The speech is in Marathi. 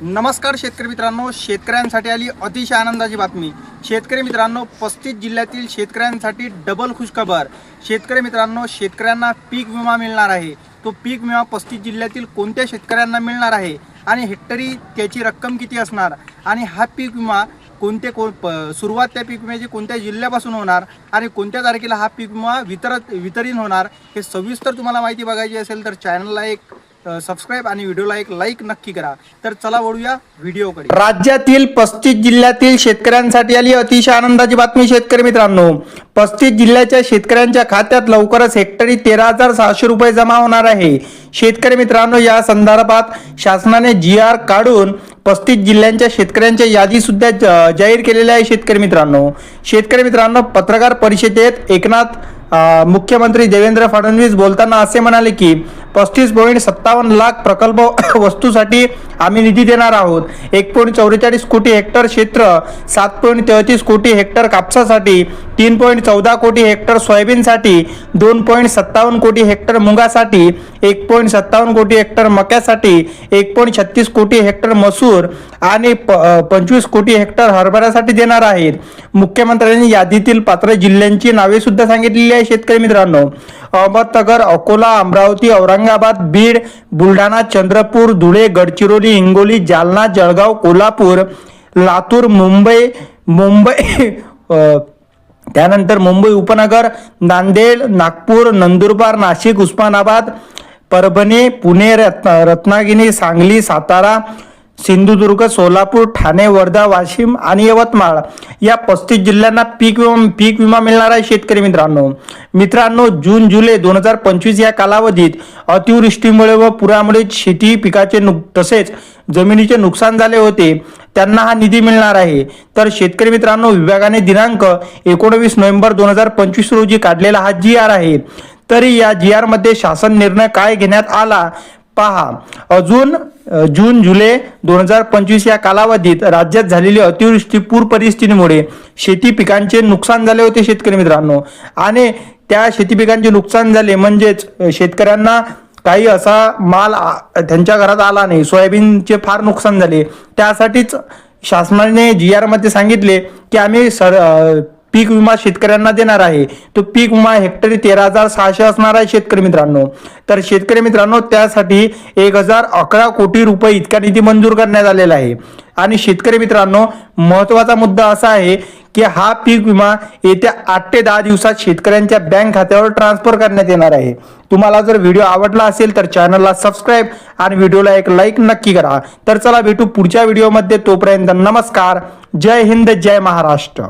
नमस्कार शेतकरी मित्रांनो, शेतकऱ्यांसाठी आली अतिशय आनंदाची बातमी। शेतकरी मित्रांनो, 35 जिल्ह्यातील शेतकऱ्यांसाठी डबल खुशखबर। शेतकरी मित्रांनो, शेतकऱ्यांना पीक विमा मिळणार आहे। तो पीक विमा 35 जिल्ह्यातील कोणत्या शेतकऱ्यांना मिळणार आहे आणि हेक्टरी त्याची रक्कम किती असणार आणि हा पीक विमा सुरुवात त्या पीक विम्याची कोणत्या जिल्ह्यापासून होणार आणि कोणत्या तारखेला हा पीक विमा वितरित होणार हे सविस्तर तुम्हाला माहिती बघायची असेल तर चॅनलला एक सबस्क्राइब आणि व्हिडिओला एक लाईक नक्की करा। तर चला वळूया व्हिडिओकडे। राज्यातील 35 जिल्ह्यातील शेतकऱ्यांसाठी आली अतिशय आनंदाची बातमी। शेतकरी मित्रांनो, 35 जिल्ह्याच्या शेतकऱ्यांच्या खात्यात लवकरच हेक्टरी 13,600 रुपये जमा होणार आहे। शेतकरी मित्रांनो, या संदर्भात शासनाने GR काढून 35 जिल्ह्यांच्या शेतकऱ्यांच्या यादी सुद्धा जाहीर केलेली आहे। शेतकरी मित्रांनो, पत्रकार परिषदेत मुख्यमंत्री देवेंद्र फडणवीस बोलताना असे म्हणाले की 35.57 लाख प्रकल्प वस्तूसाठी आम्ही निधी देणार आहोत। 1.44 कोटी हेक्टर क्षेत्र, 7.33 कोटी हेक्टर कापसासाठी, 3.14 कोटी हेक्टर सोयाबीनसाठी, 2.57 कोटी हेक्टर मुगासाठी, 1.57 कोटी हेक्टर मक्यासाठी, 1.36 कोटी हेक्टर मसूर आणि 25 कोटी हेक्टर हरभऱ्यासाठी देणार आहेत। मुख्यमंत्र्यांनी यादीतील पात्र जिल्ह्यांची नावे सुद्धा सांगितलेली आहे। शेतकरी मित्रांनो, अहमदनगर, अकोला, अमरावती, औरंगाबाद, बीड, बुलढाणा, चंद्रपूर, धुळे, गडचिरोली, हिंगोली, जालना, जळगाव, कोल्हापूर, लातूर, मुंबई त्यानंतर मुंबई उपनगर, नांदेड, नागपूर, नंदुरबार, नाशिक, उस्मानाबाद, परभणी, पुणे, रत्नागिरी, सांगली, सातारा, सिंधुदुर्ग, सोलापूर, ठाणे, वर्धा, वाशिम आणि यवतमाळ या 35 जिल्ह्यांना पीक विमा मिळणार आहे। शेतकरी मित्रांनो, जून जुलै 2025 या कालावधीत अतिवृष्टीमुळे व पुरामुळे शेती पिकाचे तसेच जमिनीचे नुकसान झाले होते, त्यांना हा निधी मिळणार आहे। तर शेतकरी मित्रांनो, विभागाने दिनांक 19 नोव्हेंबर 2025 रोजी काढलेला हा GR आहे। तरी या GR मध्ये शासन निर्णय काय घेण्यात आला पहा। जून जुलै 2025 या कालावधीत राज्यात झालेली अतिवृष्टी पूर परिस्थितीमुळे शेती पिकांचे नुकसान झाले होते। शेतकरी मित्रांनो, आणि त्या शेती पिकांचे नुकसान झाले म्हणजेच शेतकऱ्यांना काही असा माल त्यांच्या घरात आला नाही, सोयाबीनचे फार नुकसान झाले। त्यासाठीच शासनाने GR मध्ये सांगितले की आम्ही पीक विमा शेतकऱ्यांना देणार आहे। तो पीक विमा हेक्टरी 13,600 असणार आहे। शेतकरी मित्रांनो, तर शेतकरी मित्रांनो, त्यासाठी 1,011 कोटी रुपये इतका निधी मंजूर करण्यात आलेला आहे। आणि शेतकरी मित्रांनो, महत्त्वाचा मुद्दा असा आहे की हा पीक विमा येत्या 8 ते 10 दिवसात शेतकऱ्यांच्या बँक खात्यावर ट्रान्सफर करण्यात येणार आहे। तुम्हाला जर व्हिडिओ आवडला असेल तर चॅनलला सबस्क्राइब आणि व्हिडिओला एक लाईक नक्की करा। तर चला भेटू पुढच्या व्हिडिओमध्ये। तोपर्यंत नमस्कार, जय हिंद, जय महाराष्ट्र।